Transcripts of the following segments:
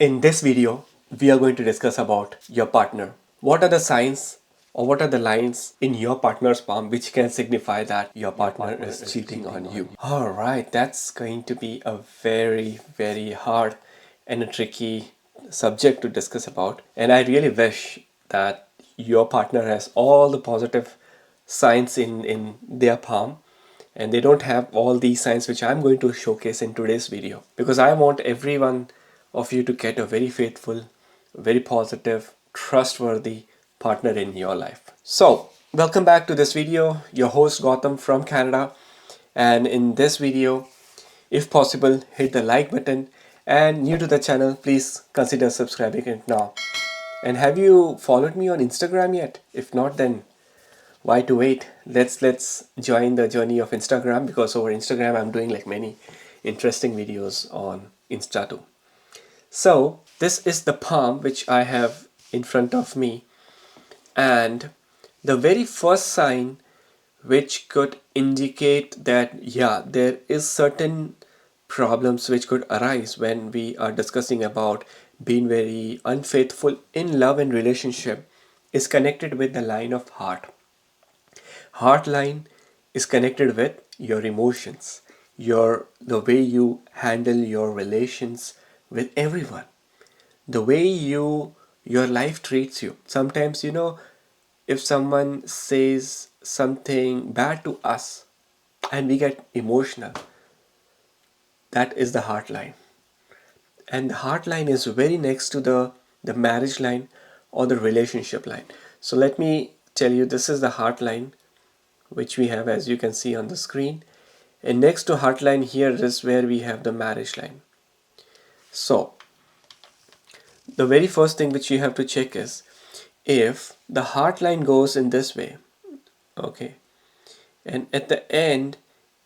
In this video, we are going to discuss about your partner. What are the signs or what are the lines in your partner's palm which can signify that your partner is cheating on you? Alright, that's going to be a very hard and a tricky subject to discuss about. And I really wish that your partner has all the positive signs in their palm and they don't have all these signs which I'm going to showcase in today's video, because I want everyone of you to get a very faithful, very positive, trustworthy partner in your life. So welcome back to this video. Your host Gautam from Canada, and in this video, if possible, hit the like button, and new to the channel, please consider subscribing it now. And have you followed me on Instagram yet? If not, then why to wait? Let's join the journey of Instagram, because over Instagram I'm doing like many interesting videos on Insta too. So this is the palm which I have in front of me, and the very first sign which could indicate that there is certain problems which could arise when we are discussing about being very unfaithful in love and relationship is connected with the line of heart. Heart line is connected with your emotions, the way you handle your relations with everyone, the way your life treats you. Sometimes, if someone says something bad to us and we get emotional, that is the heart line. And the heart line is very next to the marriage line or the relationship line. So let me tell you, this is the heart line which we have, as you can see on the screen, and next to heart line here is where we have the marriage line. So the very first thing which you have to check is if the heart line goes in this way, okay, and at the end,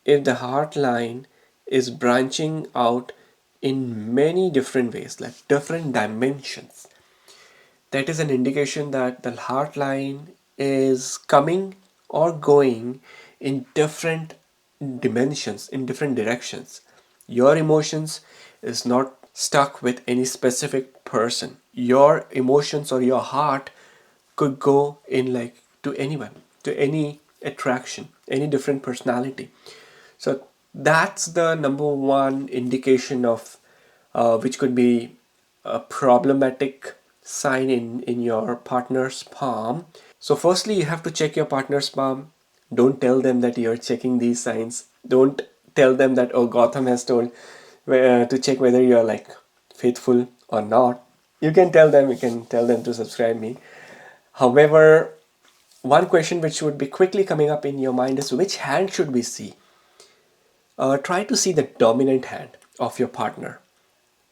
if the heart line is branching out in many different ways, like different dimensions, that is an indication that the heart line is coming or going in different dimensions, in different directions. Your emotions is not stuck with any specific person. Your emotions or your heart could go in like to anyone, to any attraction, any different personality. So that's the number one indication of which could be a problematic sign in your partner's palm. So firstly, you have to check your partner's palm. Don't tell them that you're checking these signs. Don't tell them that, oh, Gautam has told to check whether you're like faithful or not. You can tell them to subscribe me. However, one question which would be quickly coming up in your mind is, which hand should we see? Try to see the dominant hand of your partner.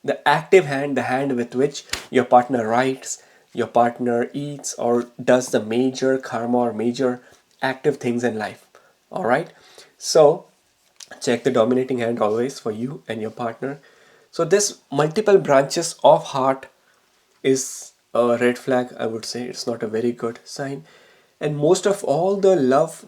The active hand, the hand with which your partner writes, your partner eats, or does the major karma or major active things in life. Alright? So, check the dominating hand always for you and your partner. So, this multiple branches of heart is a red flag, I would say. It's not a very good sign. And most of all the love,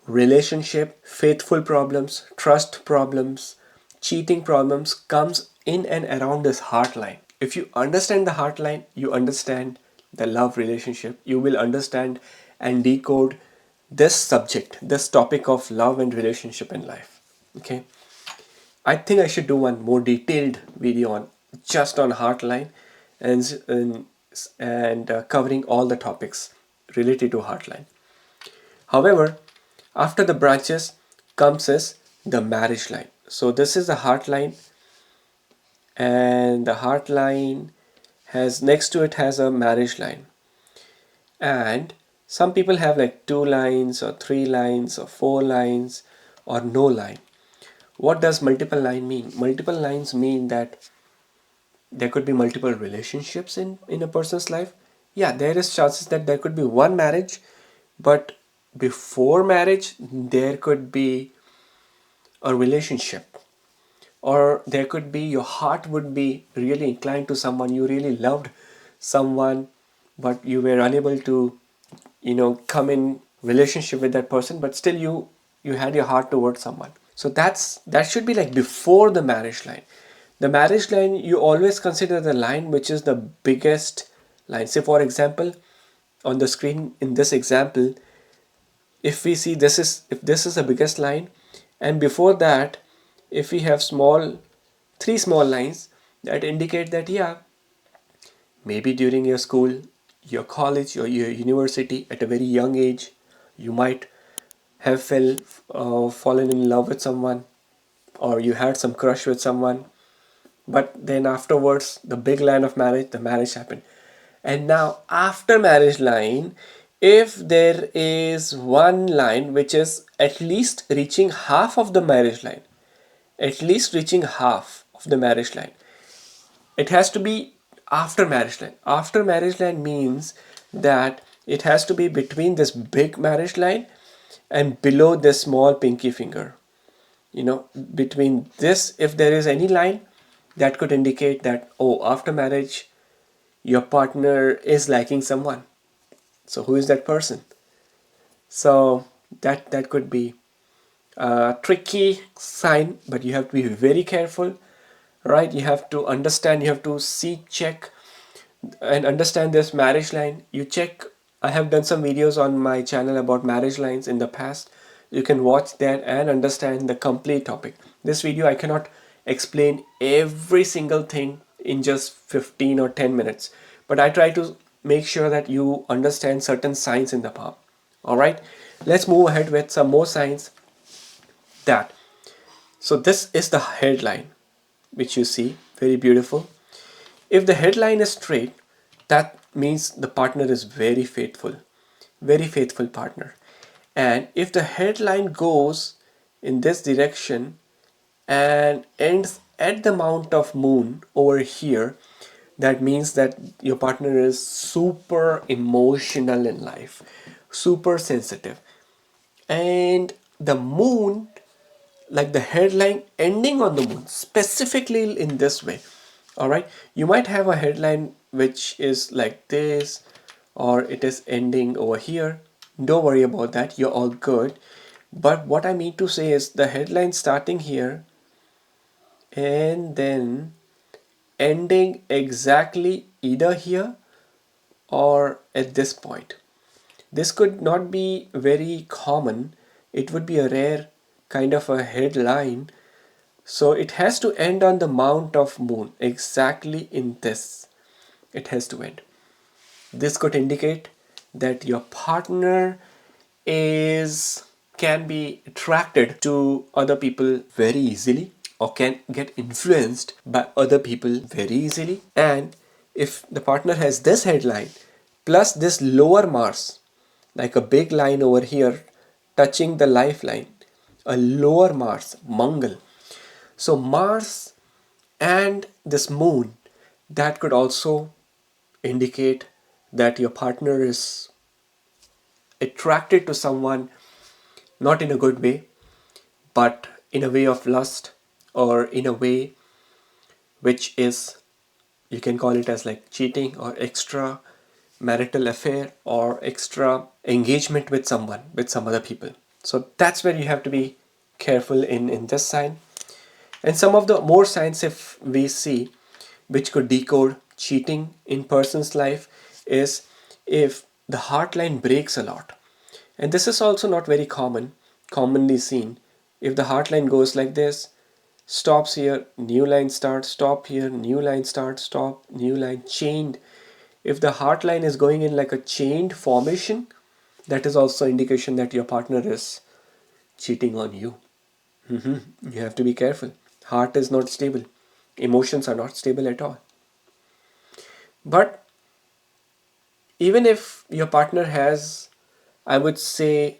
relationship, faithful problems, trust problems, cheating problems comes in and around this heart line. If you understand the heart line, you understand the love relationship. You will understand and decode this subject, this topic of love and relationship in life. Okay. I think I should do one more detailed video on just on heart line and covering all the topics related to heart line. However, after the branches comes is the marriage line. So this is the heart line, and the heart line has next to it has a marriage line. And some people have like 2 lines or 3 lines or 4 lines or no line. What does multiple line mean? Multiple lines mean that there could be multiple relationships in a person's life. Yeah, there is chances that there could be one marriage, but before marriage there could be a relationship, or there could be your heart would be really inclined to someone, you really loved someone, but you were unable to come in relationship with that person, but still you had your heart towards someone. So that should be like before the marriage line. The marriage line, you always consider the line which is the biggest line. Say for example, on the screen in this example, if we see if this is the biggest line, and before that if we have three small lines that indicate that, yeah, maybe during your school, your college, or your university, at a very young age, you might have fallen in love with someone, or you had some crush with someone, but then afterwards the big line of marriage, the marriage happened. And now after marriage line, if there is one line which is at least reaching half of the marriage line, at least reaching half of the marriage line, it has to be after marriage line. After marriage line means that it has to be between this big marriage line and below this small pinky finger. Between this, if there is any line that could indicate that, oh, after marriage your partner is liking someone. So who is that person? So that could be a tricky sign, but you have to be very careful, right? You have to understand, you have to check and understand this marriage line. You check. I have done some videos on my channel about marriage lines in the past. You can watch that and understand the complete topic. This video I cannot explain every single thing in just 15 or 10 minutes, but I try to make sure that you understand certain signs in the palm. Alright, let's move ahead with some more signs. So this is the headline, which you see, very beautiful. If the headline is straight, that means the partner is very faithful partner. And if the headline goes in this direction and ends at the mount of moon over here, that means that your partner is super emotional in life, super sensitive. And the moon, like the headline ending on the moon, specifically in this way. All right, you might have a headline which is like this, or it is ending over here. Don't worry about that, you're all good. But what I mean to say is the headline starting here and then ending exactly either here or at this point. This could not be very common. It would be a rare kind of a headline. So it has to end on the mount of moon, exactly in this. It has to end. This could indicate that your partner can be attracted to other people very easily, or can get influenced by other people very easily. And if the partner has this headline plus this lower Mars, like a big line over here touching the lifeline, a lower Mars, Mangal. So Mars and this moon, that could also indicate that your partner is attracted to someone, not in a good way, but in a way of lust, or in a way which is, you can call it as like cheating, or extra marital affair, or extra engagement with someone, with some other people. So that's where you have to be careful in this sign. And some of the more signs, if we see, which could decode cheating in person's life, is if the heart line breaks a lot. And this is also not very commonly seen. If the heart line goes like this, stops here, new line starts, stop here, new line starts, stop, new line, chained. If the heart line is going in like a chained formation, that is also indication that your partner is cheating on you. You have to be careful. Heart is not stable. Emotions are not stable at all. But even if your partner has, I would say,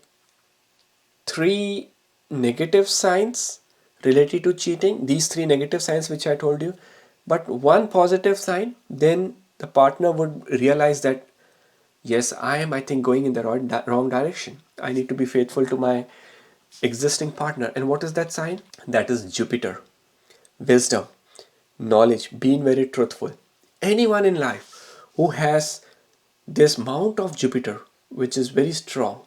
3 negative signs related to cheating, these 3 negative signs which I told you, but 1 positive sign, then the partner would realize that, yes, I think, going in the wrong direction. I need to be faithful to my existing partner. And what is that sign? That is Jupiter. Wisdom, knowledge, being very truthful. Anyone in life who has this mount of Jupiter, which is very strong,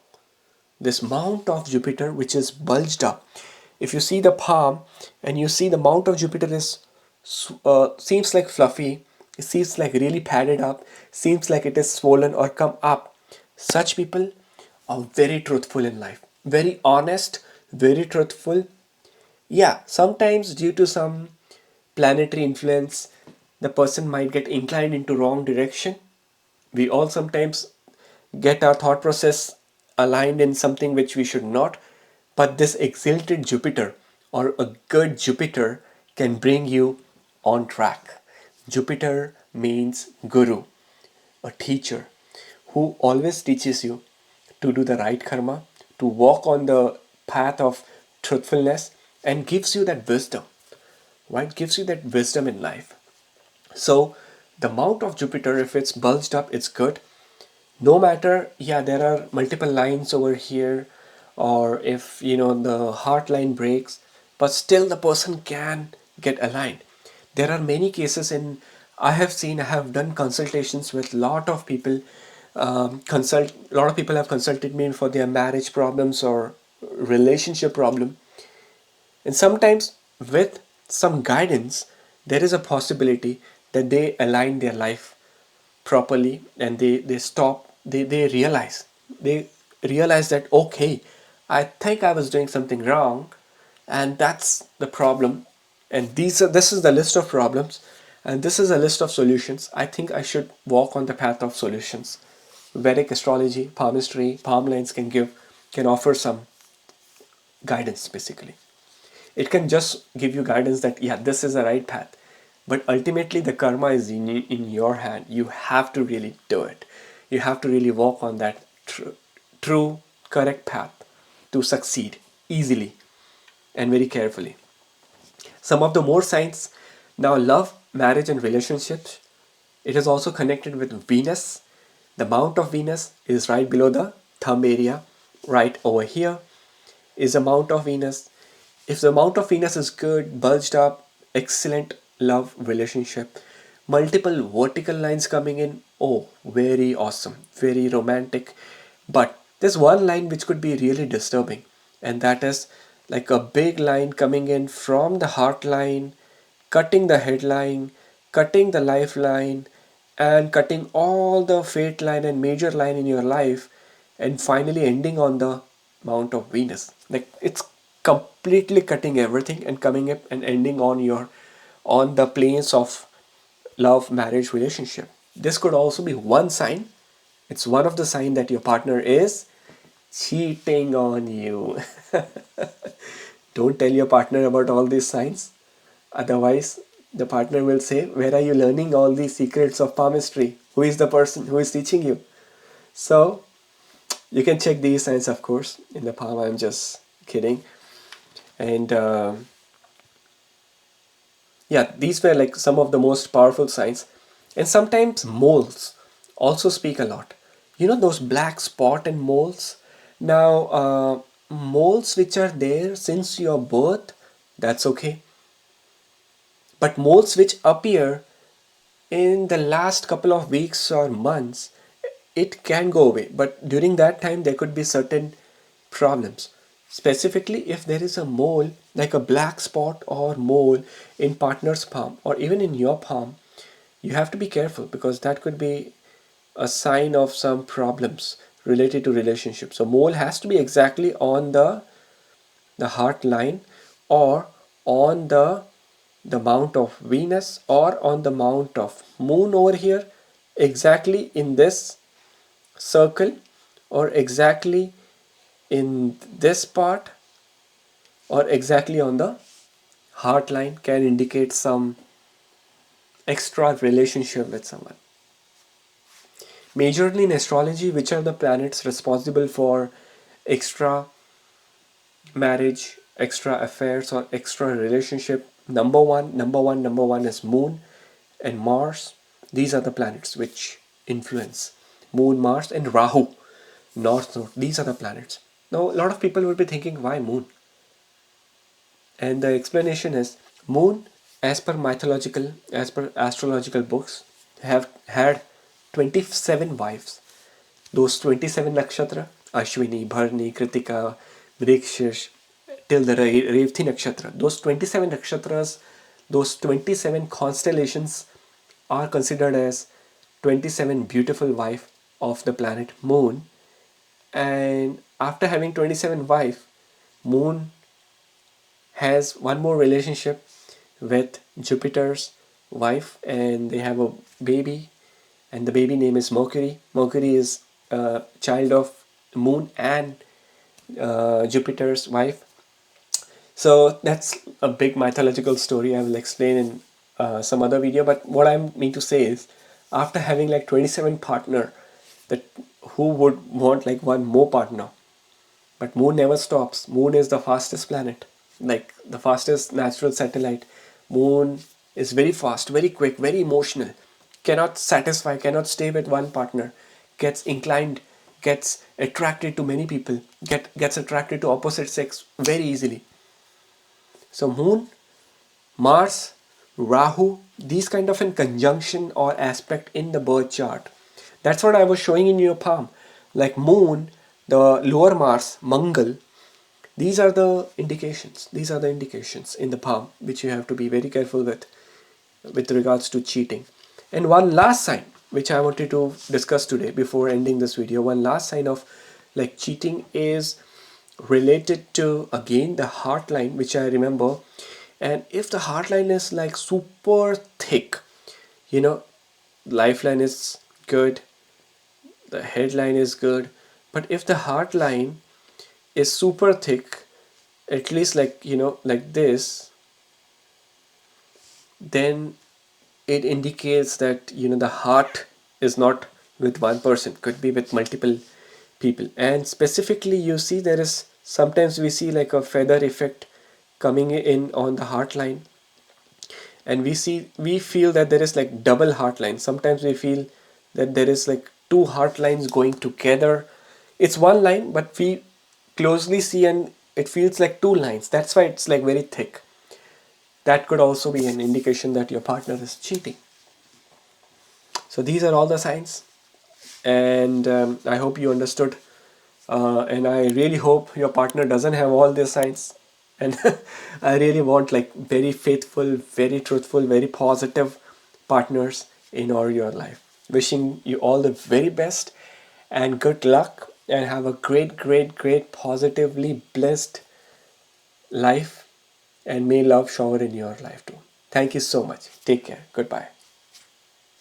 this mount of Jupiter which is bulged up. If you see the palm and you see the mount of Jupiter is seems like fluffy, it seems like really padded up, seems like it is swollen or come up. Such people are very truthful in life, very honest, very truthful. Yeah, sometimes due to some planetary influence, the person might get inclined into wrong direction. We all sometimes get our thought process aligned in something which we should not. But this exalted Jupiter or a good Jupiter can bring you on track. Jupiter means guru, a teacher who always teaches you to do the right karma, to walk on the path of truthfulness, and gives you that wisdom, right? Gives you that wisdom in life. So, the mount of Jupiter, if it's bulged up, it's good. No matter, yeah, there are multiple lines over here, or if the heart line breaks, but still the person can get aligned. There are many cases in I have done consultations with lot of people. Consult A lot of people have consulted me for their marriage problems or relationship problem, and sometimes with some guidance there is a possibility that they align their life properly, and they realize that, okay, I think I was doing something wrong, and that's the problem, and this is the list of problems, and this is a list of solutions. I think I should walk on the path of solutions. Vedic astrology, palmistry, palm lines can offer some guidance. Basically, it can just give you guidance that, yeah, this is the right path, but ultimately the karma is in your hand. You have to really do it. You have to really walk on that true correct path to succeed easily and very carefully. Some of the more signs now: love, marriage, and relationships. It is also connected with Venus. The mount of Venus is right below the thumb area. Right over here is the mount of Venus. If the mount of Venus is good, bulged up, excellent love relationship, multiple vertical lines coming in, oh, very awesome, very romantic. But there's one line which could be really disturbing, and that is like a big line coming in from the heart line, cutting the headline, cutting the lifeline, and cutting all the fate line and major line in your life, and finally ending on the mount of Venus. Like it's completely cutting everything and coming up and ending on the planes of love, marriage, relationship. This could also be one sign. It's one of the sign that your partner is cheating on you. Don't tell your partner about all these signs. Otherwise, the partner will say, where are you learning all these secrets of palmistry? Who is the person who is teaching you? So, you can check these signs, of course, in the palm. I'm just kidding. And yeah, these were like some of the most powerful signs. And sometimes moles also speak a lot. You know those black spot and moles? Now, moles which are there since your birth, that's okay. But moles which appear in the last couple of weeks or months, it can go away. But during that time, there could be certain problems. Specifically, if there is a mole, like a black spot or mole in partner's palm or even in your palm, you have to be careful, because that could be a sign of some problems related to relationships. So mole has to be exactly on the heart line, or on the mount of Venus, or on the mount of moon over here, exactly in this circle, or exactly in this part, or exactly on the heart line, can indicate some extra relationship with someone. Majorly in astrology, which are the planets responsible for extra marriage, extra affairs, or extra relationship? Number one is Moon and Mars. These are the planets which influence. Moon, Mars, and Rahu, North Node. These are the planets. Now, a lot of people will be thinking, why Moon? And the explanation is, Moon, as per astrological books, have had 27 wives. Those 27 nakshatra, Ashwini, Bharni, Kritika, Vrikshish, till the Revti nakshatra. Those 27 nakshatras those 27 constellations are considered as 27 beautiful wife of the planet Moon. And after having 27 wife, Moon has one more relationship with Jupiter's wife, and they have a baby, and the baby name is Mercury. Mercury is a child of Moon and Jupiter's wife. So that's a big mythological story. I will explain in some other video. But what I mean to say is, after having like 27 partner, that who would want like one more partner? But Moon never stops. Moon is the fastest planet, like the fastest natural satellite. Moon is very fast, very quick, very emotional. Cannot satisfy, cannot stay with one partner. Gets inclined, gets attracted to many people. Gets attracted to opposite sex very easily. So Moon, Mars, Rahu, these kind of in conjunction or aspect in the birth chart. That's what I was showing in your palm. Like Moon, the lower Mars, Mangal, these are the indications. These are the indications in the palm which you have to be very careful with regards to cheating. And one last sign which I wanted to discuss today before ending this video, one last sign of like cheating is related to again the heart line, which I remember. And if the heart line is like super thick, lifeline is good, the headline is good, but if the heart line is super thick, at least like like this, then it indicates that the heart is not with one person, could be with multiple people. And specifically you see there is sometimes we see like a feather effect coming in on the heart line, and we feel that there is like double heart line. Sometimes we feel that there is like two heart lines going together. It's one line, but we closely see and it feels like two lines. That's why it's like very thick. That could also be an indication that your partner is cheating. So these are all the signs, and I hope you understood, and I really hope your partner doesn't have all these signs. And I really want like very faithful, very truthful, very positive partners in all your life. Wishing you all the very best and good luck, and have a great positively blessed life, and may love shower in your life too. Thank you so much. Take care. Goodbye.